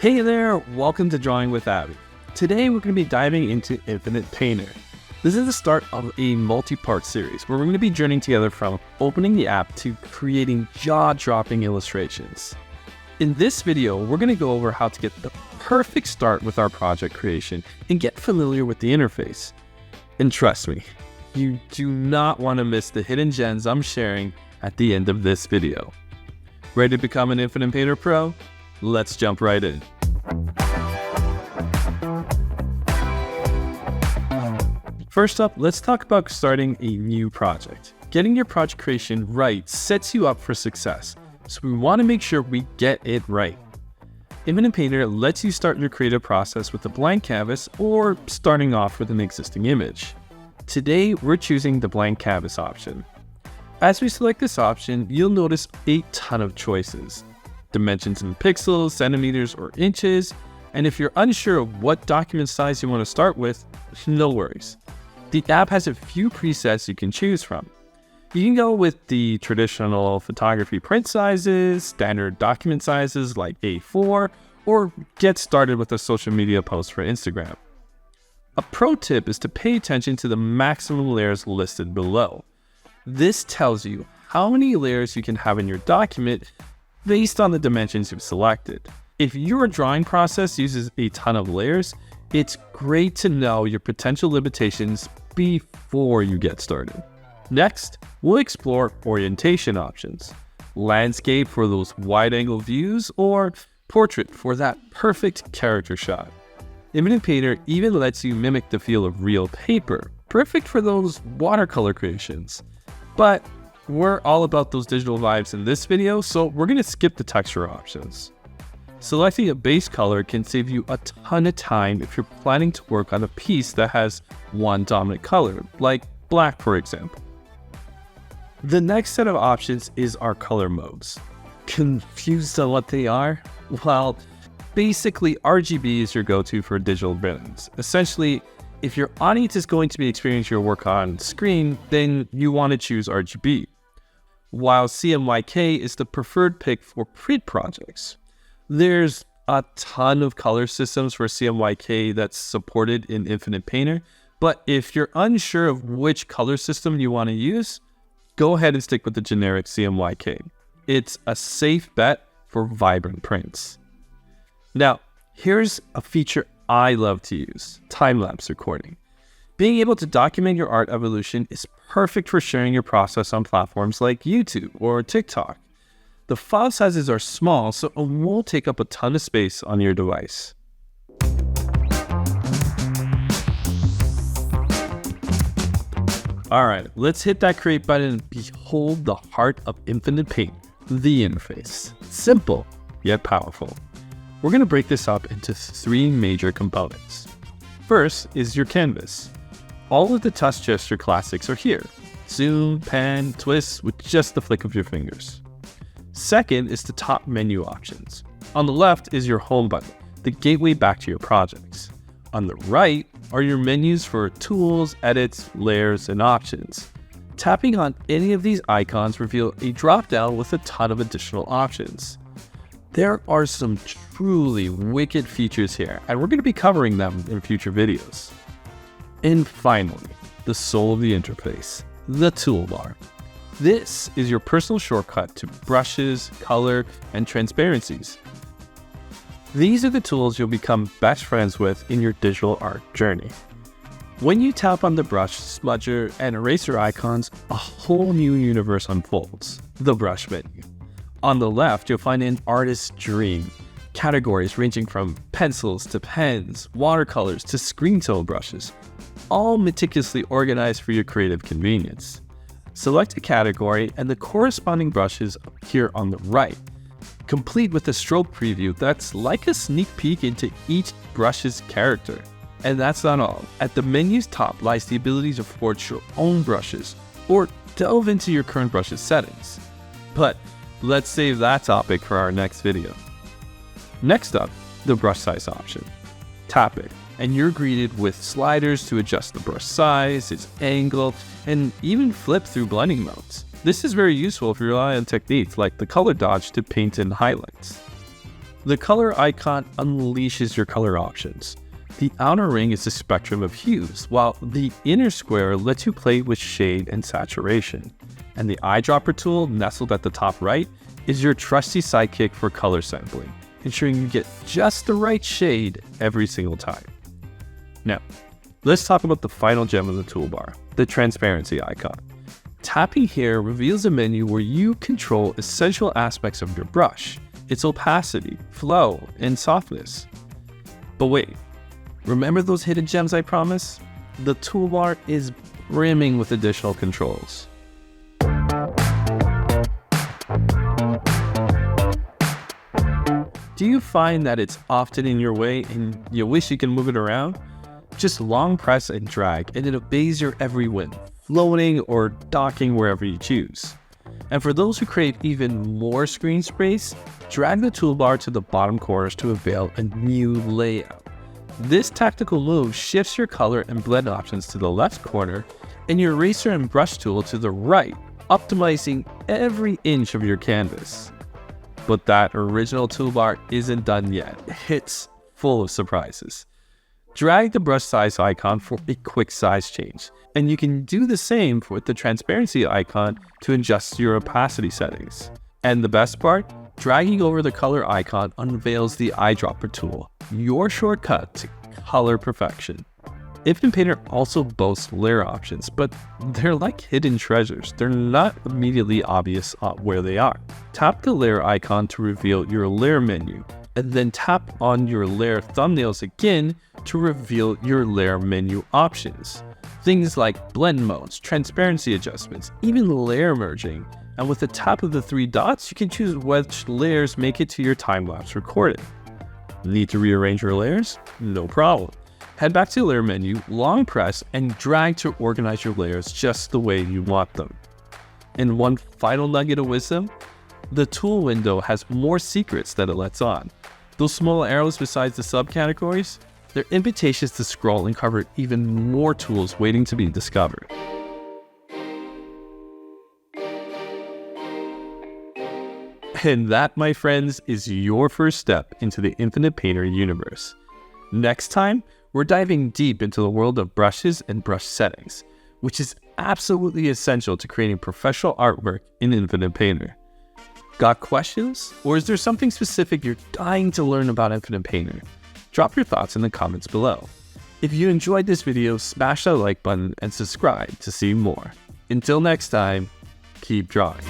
Hey there, welcome to Drawing with Abby. Today we're going to be diving into Infinite Painter. This is the start of a multi-part series where we're going to be journeying together from opening the app to creating jaw-dropping illustrations. In this video, we're going to go over how to get the perfect start with our project creation and get familiar with the interface. And trust me, you do not want to miss the hidden gems I'm sharing at the end of this video. Ready to become an Infinite Painter Pro? Let's jump right in. First up, let's talk about starting a new project. Getting your project creation right sets you up for success, so we want to make sure we get it right. Infinite Painter lets you start your creative process with a blank canvas or starting off with an existing image. Today, we're choosing the blank canvas option. As we select this option, you'll notice a ton of choices. Dimensions in pixels, centimeters, or inches, and if you're unsure of what document size you want to start with, no worries. The app has a few presets you can choose from. You can go with the traditional photography print sizes, standard document sizes like A4, or get started with a social media post for Instagram. A pro tip is to pay attention to the maximum layers listed below. This tells you how many layers you can have in your document based on the dimensions you've selected. If your drawing process uses a ton of layers, it's great to know your potential limitations before you get started. Next, we'll explore orientation options. Landscape for those wide-angle views or portrait for that perfect character shot. Infinite Painter even lets you mimic the feel of real paper, perfect for those watercolor creations. But we're all about those digital vibes in this video, so we're going to skip the texture options. Selecting a base color can save you a ton of time if you're planning to work on a piece that has one dominant color, like black for example. The next set of options is our color modes. Confused on what they are? Well, basically RGB is your go-to for digital brilliance. Essentially, if your audience is going to be experiencing your work on screen, then you want to choose RGB. While CMYK is the preferred pick for print projects. There's a ton of color systems for CMYK that's supported in Infinite Painter, but if you're unsure of which color system you want to use, go ahead and stick with the generic CMYK. It's a safe bet for vibrant prints. Now, here's a feature I love to use, time-lapse recording. Being able to document your art evolution is perfect for sharing your process on platforms like YouTube or TikTok. The file sizes are small, so it won't take up a ton of space on your device. Alright, let's hit that create button and behold the heart of Infinite Painter, the interface. Simple, yet powerful. We're going to break this up into three major components. First is your canvas. All of the touch gesture classics are here. Zoom, pan, twist with just the flick of your fingers. Second is the top menu options. On the left is your home button, the gateway back to your projects. On the right are your menus for tools, edits, layers, and options. Tapping on any of these icons reveal a drop-down with a ton of additional options. There are some truly wicked features here, and we're going to be covering them in future videos. And finally, the soul of the interface, the toolbar. This is your personal shortcut to brushes, color, and transparencies. These are the tools you'll become best friends with in your digital art journey. When you tap on the brush, smudger, and eraser icons, a whole new universe unfolds, the brush menu. On the left, you'll find an artist's dream, categories ranging from pencils to pens, watercolors to screen tone brushes, all meticulously organized for your creative convenience. Select a category and the corresponding brushes appear on the right, complete with a stroke preview that's like a sneak peek into each brush's character. And that's not all. At the menu's top lies the ability to forge your own brushes or delve into your current brush's settings. But let's save that topic for our next video. Next up, the brush size option. Tap it, and you're greeted with sliders to adjust the brush size, its angle, and even flip through blending modes. This is very useful if you rely on techniques like the color dodge to paint in highlights. The color icon unleashes your color options. The outer ring is the spectrum of hues, while the inner square lets you play with shade and saturation. And the eyedropper tool, nestled at the top right, is your trusty sidekick for color sampling, ensuring you get just the right shade every single time. Now, let's talk about the final gem of the toolbar, the transparency icon. Tapping here reveals a menu where you control essential aspects of your brush, its opacity, flow, and softness. But wait, remember those hidden gems I promised? The toolbar is brimming with additional controls. Do you find that it's often in your way and you wish you can move it around? Just long press and drag and it obeys your every whim, floating or docking wherever you choose. And for those who crave even more screen space, drag the toolbar to the bottom corners to avail a new layout. This tactical move shifts your color and blend options to the left corner and your eraser and brush tool to the right, optimizing every inch of your canvas. But that original toolbar isn't done yet. It's full of surprises. Drag the brush size icon for a quick size change, and you can do the same with the transparency icon to adjust your opacity settings. And the best part? Dragging over the color icon unveils the eyedropper tool, your shortcut to color perfection. Infinite Painter also boasts layer options, but they're like hidden treasures. They're not immediately obvious where they are. Tap the layer icon to reveal your layer menu, and then tap on your layer thumbnails again to reveal your layer menu options. Things like blend modes, transparency adjustments, even layer merging. And with the tap of the three dots, you can choose which layers make it to your time-lapse recording. Need to rearrange your layers? No problem. Head back to the layer menu, long press, and drag to organize your layers just the way you want them. And one final nugget of wisdom, the tool window has more secrets that it lets on. Those small arrows besides the subcategories, they're invitations to scroll and cover even more tools waiting to be discovered. And that, my friends, is your first step into the Infinite Painter universe. Next time, we're diving deep into the world of brushes and brush settings, which is absolutely essential to creating professional artwork in Infinite Painter. Got questions? Or is there something specific you're dying to learn about Infinite Painter? Drop your thoughts in the comments below. If you enjoyed this video, smash that like button and subscribe to see more. Until next time, keep drawing.